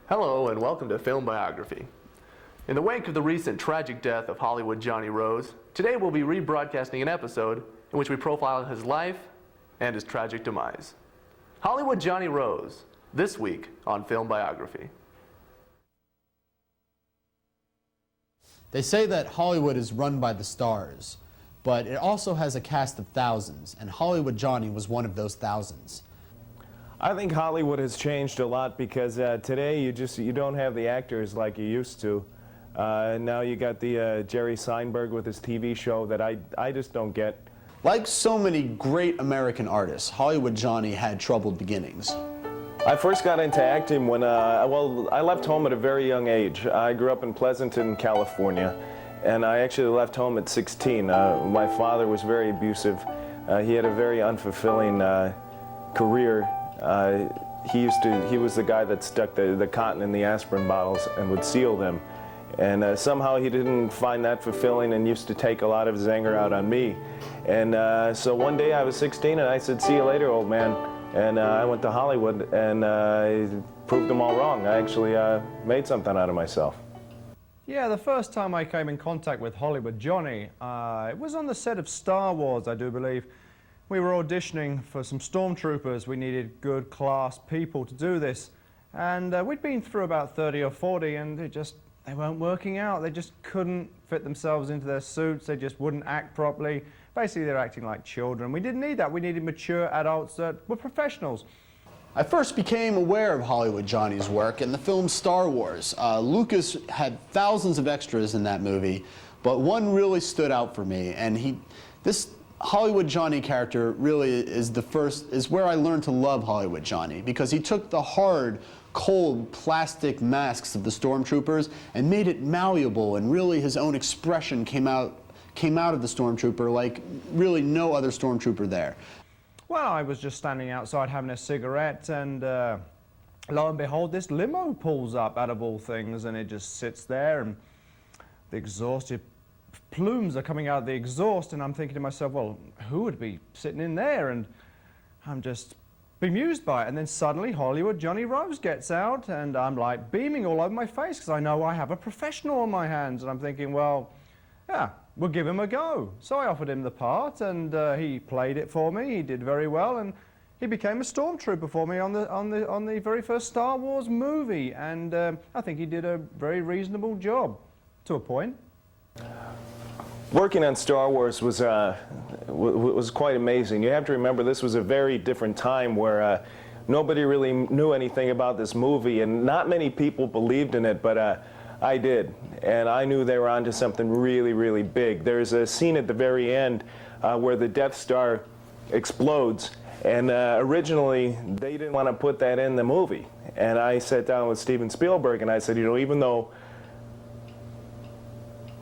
Hello and welcome to Film Biography. In the wake of the recent tragic death of Hollywood Johnny Rose, today we'll be rebroadcasting an episode in which we profile his life and his tragic demise. Hollywood Johnny Rose, this week on Film Biography. They say that Hollywood is run by the stars, but it also has a cast of thousands, and Hollywood Johnny was one of those thousands. I think Hollywood has changed a lot because today you don't have the actors like you used to. Now you got the Jerry Seinberg with his TV show that I just don't get. Like so many great American artists, Hollywood Johnny had troubled beginnings. I first got into acting when, well, I left home at a very young age. I grew up in Pleasanton, California, and I actually left home at 16. My father was very abusive. He had a very unfulfilling career. He was the guy that stuck the cotton in the aspirin bottles and would seal them. And somehow he didn't find that fulfilling and used to take a lot of his anger out on me. And so one day I was 16 and I said, "See you later, old man." And I went to Hollywood and I proved them all wrong. I actually made something out of myself. Yeah, the first time I came in contact with Hollywood Johnny, it was on the set of Star Wars, I do believe. We were auditioning for some stormtroopers. We needed good class people to do this. And we'd been through about 30 or 40 and they weren't working out. They just couldn't fit themselves into their suits. They just wouldn't act properly. Basically, they're acting like children. We didn't need that. We needed mature adults that were professionals. I first became aware of Hollywood Johnny's work in the film Star Wars. Lucas had thousands of extras in that movie, but one really stood out for me, and this Hollywood Johnny character really is where I learned to love Hollywood Johnny, because he took the hard, cold plastic masks of the stormtroopers and made it malleable, and really his own expression came out of the stormtrooper like really no other stormtrooper there. Well, I was just standing outside having a cigarette, and lo and behold, this limo pulls up out of all things, and it just sits there, and the exhausted plumes are coming out of the exhaust, and I'm thinking to myself, well, who would be sitting in there? And I'm just bemused by it. And then suddenly Hollywood Johnny Rose gets out, and I'm like beaming all over my face because I know I have a professional on my hands, and I'm thinking, well, yeah, we'll give him a go. So I offered him the part, and he played it for me. He did very well, and he became a stormtrooper for me on the very first Star Wars movie, and I think he did a very reasonable job to a point. Working on Star Wars was quite amazing. You have to remember this was a very different time where nobody really knew anything about this movie, and not many people believed in it, but I did, and I knew they were onto something really, really big. There's a scene at the very end where the Death Star explodes, and originally they didn't want to put that in the movie. And I sat down with Steven Spielberg and I said, you know, even though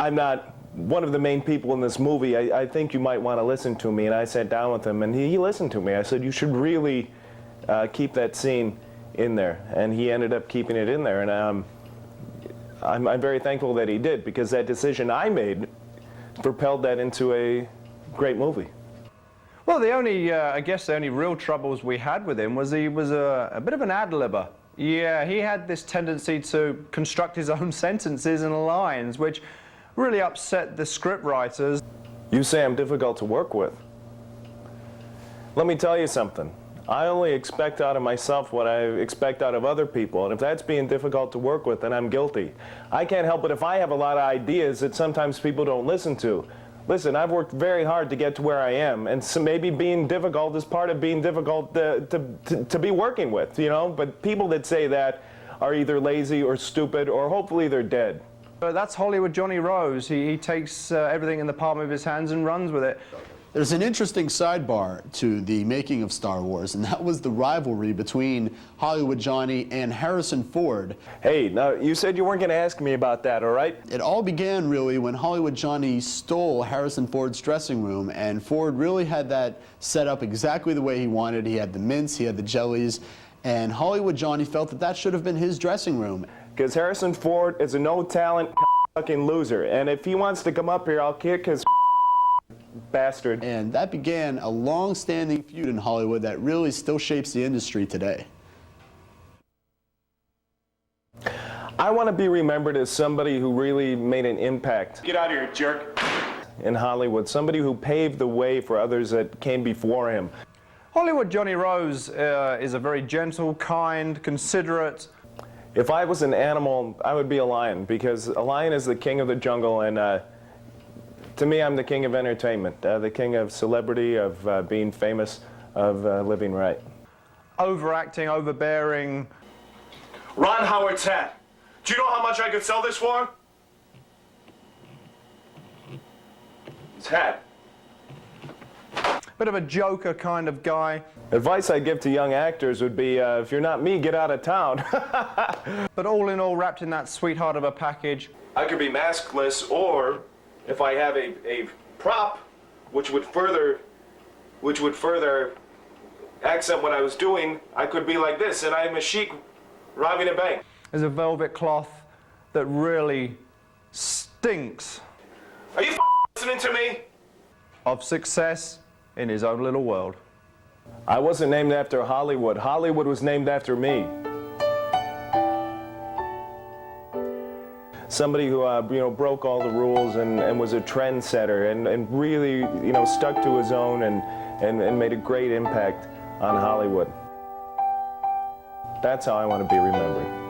I'm not one of the main people in this movie, I think you might want to listen to me. And I sat down with him and he listened to me. I said, you should really keep that scene in there. And he ended up keeping it in there. And I'm very thankful that he did, because that decision I made propelled that into a great movie. Well, I guess the only real troubles we had with him was he was a bit of an ad-libber. Yeah, he had this tendency to construct his own sentences and lines, which really upset the script writers. You say I'm difficult to work with. Let me tell you something. I only expect out of myself what I expect out of other people, and if that's being difficult to work with, then I'm guilty. I can't help it if I have a lot of ideas that sometimes people don't listen to. Listen, I've worked very hard to get to where I am, and so maybe being difficult is part of being difficult to be working with, you know? But people that say that are either lazy or stupid, or hopefully they're dead. That's Hollywood Johnny Rose. He takes everything in the palm of his hands and runs with it. There's an interesting sidebar to the making of Star Wars, and that was the rivalry between Hollywood Johnny and Harrison Ford. Hey, now you said you weren't going to ask me about that, all right? It all began really when Hollywood Johnny stole Harrison Ford's dressing room, and Ford really had that set up exactly the way he wanted. He had the mints, he had the jellies, and Hollywood Johnny felt that that should have been his dressing room. Because Harrison Ford is a no-talent fucking loser, and if he wants to come up here, I'll kick his bastard. And that began a long-standing feud in Hollywood that really still shapes the industry today. I want to be remembered as somebody who really made an impact. Get out of here, jerk. In Hollywood, somebody who paved the way for others that came before him. Hollywood Johnny Rose is a very gentle, kind, considerate. If I was an animal, I would be a lion, because a lion is the king of the jungle, and to me, I'm the king of entertainment, the king of celebrity, of being famous, of living right. Overacting, overbearing. Ron Howard's hat. Do you know how much I could sell this for? His hat. Bit of a joker kind of guy. Advice I give to young actors would be, if you're not me, get out of town. But all in all, wrapped in that sweetheart of a package. I could be maskless, or if I have a prop, which would further accent what I was doing, I could be like this, and I'm a sheik robbing a bank. There's a velvet cloth that really stinks Are you listening to me? of success in his own little world. I wasn't named after Hollywood. Hollywood was named after me. Somebody who broke all the rules and was a trendsetter and really stuck to his own and made a great impact on Hollywood. That's how I want to be remembered.